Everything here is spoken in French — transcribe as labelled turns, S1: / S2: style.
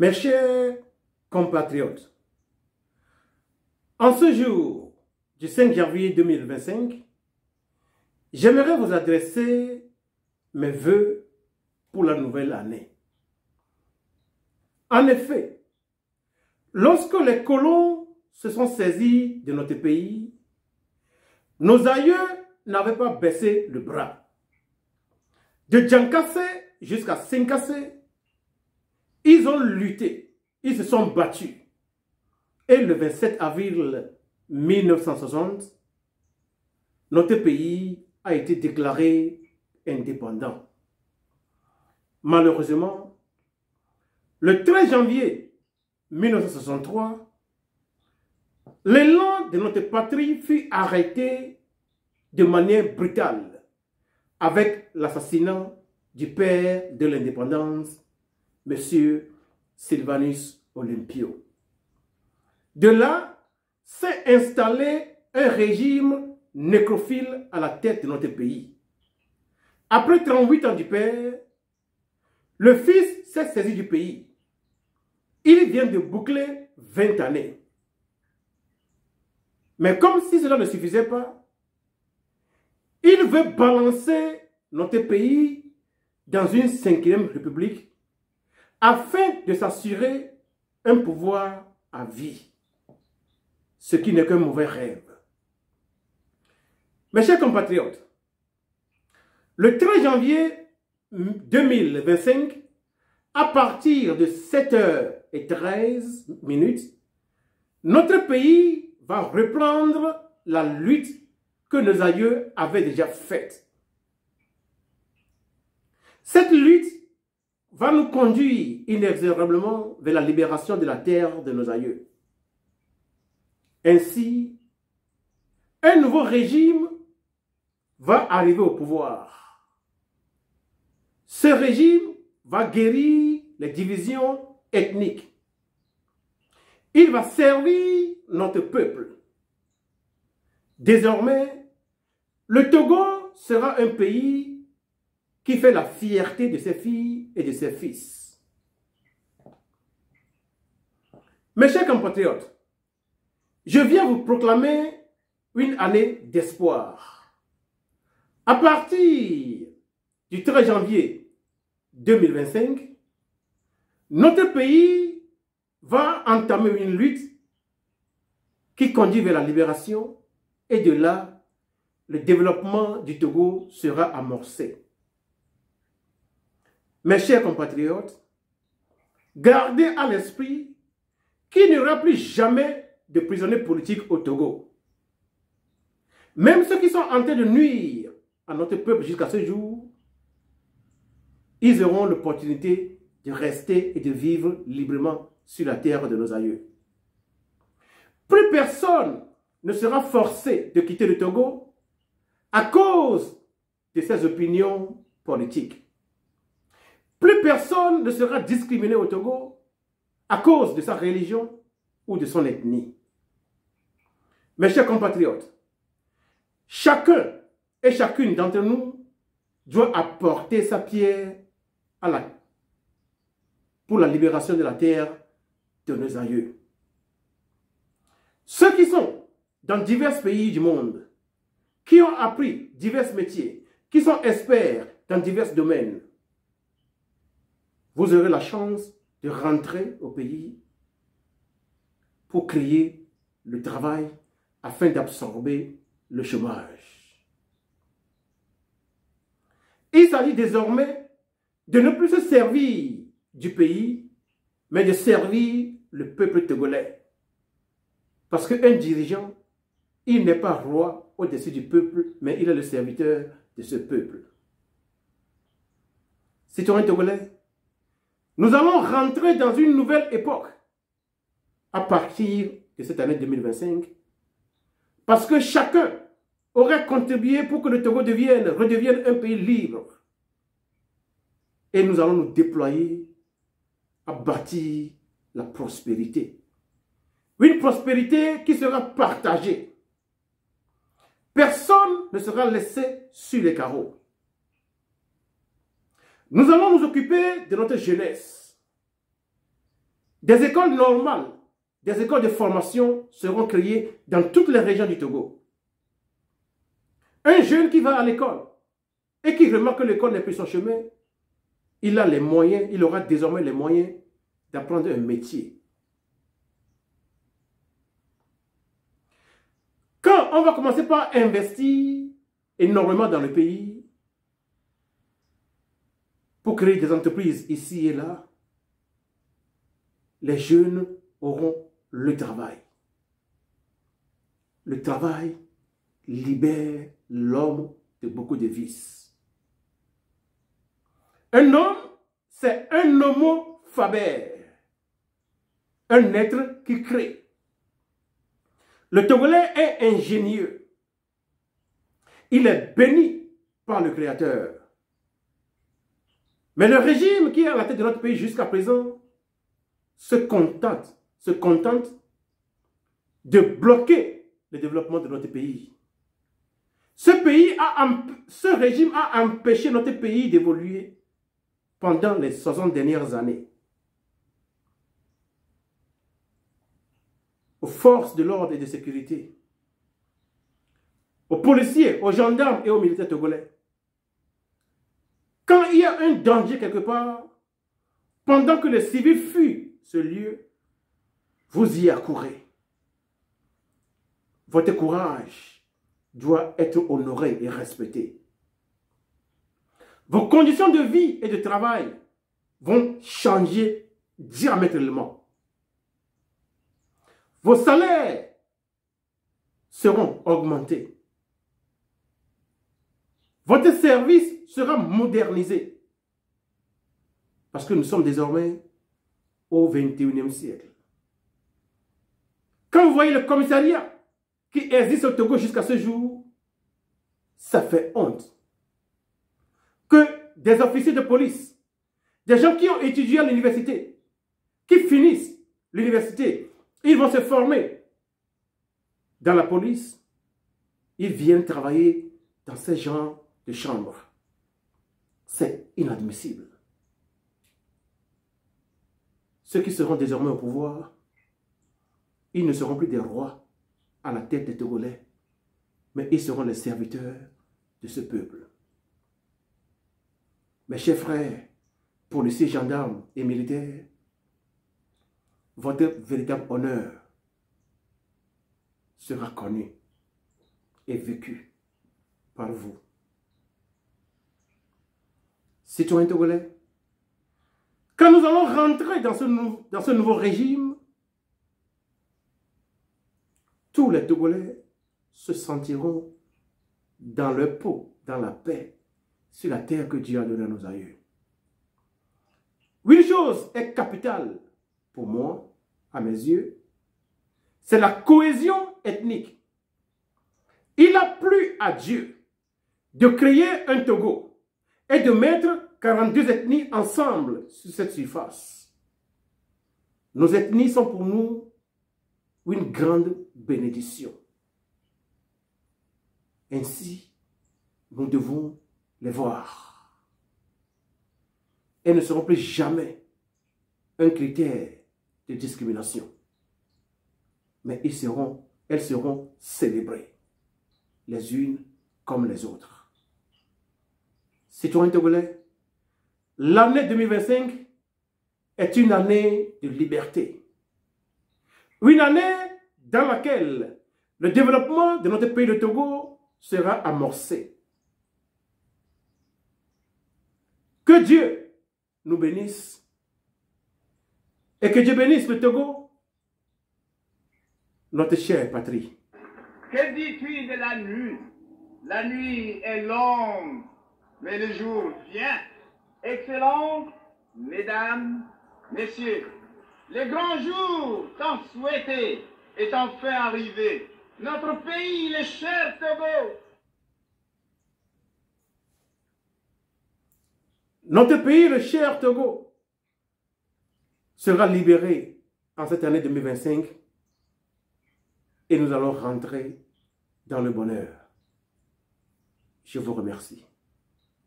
S1: Mes chers compatriotes, en ce jour du 5 janvier 2025, j'aimerais vous adresser mes vœux pour la nouvelle année. En effet, lorsque les colons se sont saisis de notre pays, nos aïeux n'avaient pas baissé le bras. De Djankassé jusqu'à Senkassé, ils ont lutté, ils se sont battus. Et le 27 avril 1960, notre pays a été déclaré indépendant. Malheureusement, le 13 janvier 1963, l'élan de notre patrie fut arrêté de manière brutale avec l'assassinat du père de l'indépendance, M. Sylvanus Olympio. De là, s'est installé un régime nécrophile à la tête de notre pays. Après 38 ans du père, le fils s'est saisi du pays. Il vient de boucler 20 années. Mais comme si cela ne suffisait pas, il veut balancer notre pays dans une 5e république afin de s'assurer un pouvoir à vie, ce qui n'est qu'un mauvais rêve. Mes chers compatriotes, le 13 janvier 2025, à partir de 7h13, notre pays va reprendre la lutte que nos aïeux avaient déjà faite. Cette lutte va nous conduire inexorablement vers la libération de la terre de nos aïeux. Ainsi, un nouveau régime va arriver au pouvoir. Ce régime va guérir les divisions ethniques. Il va servir notre peuple. Désormais, le Togo sera un pays qui fait la fierté de ses filles et de ses fils. Mes chers compatriotes, je viens vous proclamer une année d'espoir. À partir du 13 janvier 2025, notre pays va entamer une lutte qui conduit vers la libération et de là, le développement du Togo sera amorcé. Mes chers compatriotes, gardez à l'esprit qu'il n'y aura plus jamais de prisonniers politiques au Togo. Même ceux qui sont en train de nuire à notre peuple jusqu'à ce jour, ils auront l'opportunité de rester et de vivre librement sur la terre de nos aïeux. Plus personne ne sera forcé de quitter le Togo à cause de ses opinions politiques. Plus personne ne sera discriminé au Togo à cause de sa religion ou de son ethnie. Mes chers compatriotes, chacun et chacune d'entre nous doit apporter sa pierre pour la libération de la terre de nos aïeux. Ceux qui sont dans divers pays du monde, qui ont appris divers métiers, qui sont experts dans divers domaines, vous aurez la chance de rentrer au pays pour créer le travail afin d'absorber le chômage. Il s'agit désormais de ne plus se servir du pays, mais de servir le peuple togolais. Parce qu'un dirigeant, il n'est pas roi au-dessus du peuple, mais il est le serviteur de ce peuple. Citoyens togolais, nous allons rentrer dans une nouvelle époque à partir de cette année 2025 parce que chacun aurait contribué pour que le Togo redevienne un pays libre. Et nous allons nous déployer à bâtir la prospérité. Une prospérité qui sera partagée. Personne ne sera laissé sur les carreaux. Nous allons nous occuper de notre jeunesse. Des écoles normales, des écoles de formation seront créées dans toutes les régions du Togo. Un jeune qui va à l'école et qui remarque que l'école n'est plus son chemin, il a les moyens, il aura désormais les moyens d'apprendre un métier. Quand on va commencer par investir énormément dans le pays pour créer des entreprises ici et là, les jeunes auront le travail. Le travail libère l'homme de beaucoup de vices. Un homme, c'est un homo faber, un être qui crée. Le Togolais est ingénieux. Il est béni par le Créateur. Mais le régime qui est à la tête de notre pays jusqu'à présent se contente de bloquer le développement de notre pays. Ce régime a empêché notre pays d'évoluer pendant les 60 dernières années. Aux forces de l'ordre et de sécurité, aux policiers, aux gendarmes et aux militaires togolais. Quand il y a un danger quelque part, pendant que les civils fuient ce lieu, vous y accourez. Votre courage doit être honoré et respecté. Vos conditions de vie et de travail vont changer diamétralement. Vos salaires seront augmentés. Votre service sera modernisé. Parce que nous sommes désormais au XXIe siècle. Quand vous voyez le commissariat qui existe au Togo jusqu'à ce jour, ça fait honte. Que des officiers de police, des gens qui ont étudié à l'université, qui finissent l'université, ils vont se former dans la police, ils viennent travailler dans ces genres de chambres. C'est inadmissible. Ceux qui seront désormais au pouvoir, ils ne seront plus des rois à la tête des Togolais, mais ils seront les serviteurs de ce peuple. Mes chers frères, policiers, gendarmes et militaires, votre véritable honneur sera connu et vécu par vous. Citoyens togolais, quand nous allons rentrer dans ce nouveau régime, tous les Togolais se sentiront dans leur peau, dans la paix, sur la terre que Dieu a donnée à nos aïeux. Une chose est capitale pour moi, à mes yeux, c'est la cohésion ethnique. Il a plu à Dieu de créer un Togo et de mettre 42 ethnies ensemble sur cette surface. Nos ethnies sont pour nous une grande bénédiction. Ainsi, nous devons les voir. Elles ne seront plus jamais un critère de discrimination. Mais elles seront célébrées, les unes comme les autres. Citoyens togolais, l'année 2025 est une année de liberté. Une année dans laquelle le développement de notre pays, le Togo, sera amorcé. Que Dieu nous bénisse et que Dieu bénisse le Togo, notre chère patrie.
S2: Que dis-tu de la nuit? La nuit est longue, mais le jour vient. Excellents, mesdames, messieurs, le grand jour tant souhaité est enfin arrivé. Notre pays, le cher Togo.
S1: Notre pays, le cher Togo, sera libéré en cette année 2025 et nous allons rentrer dans le bonheur. Je vous remercie.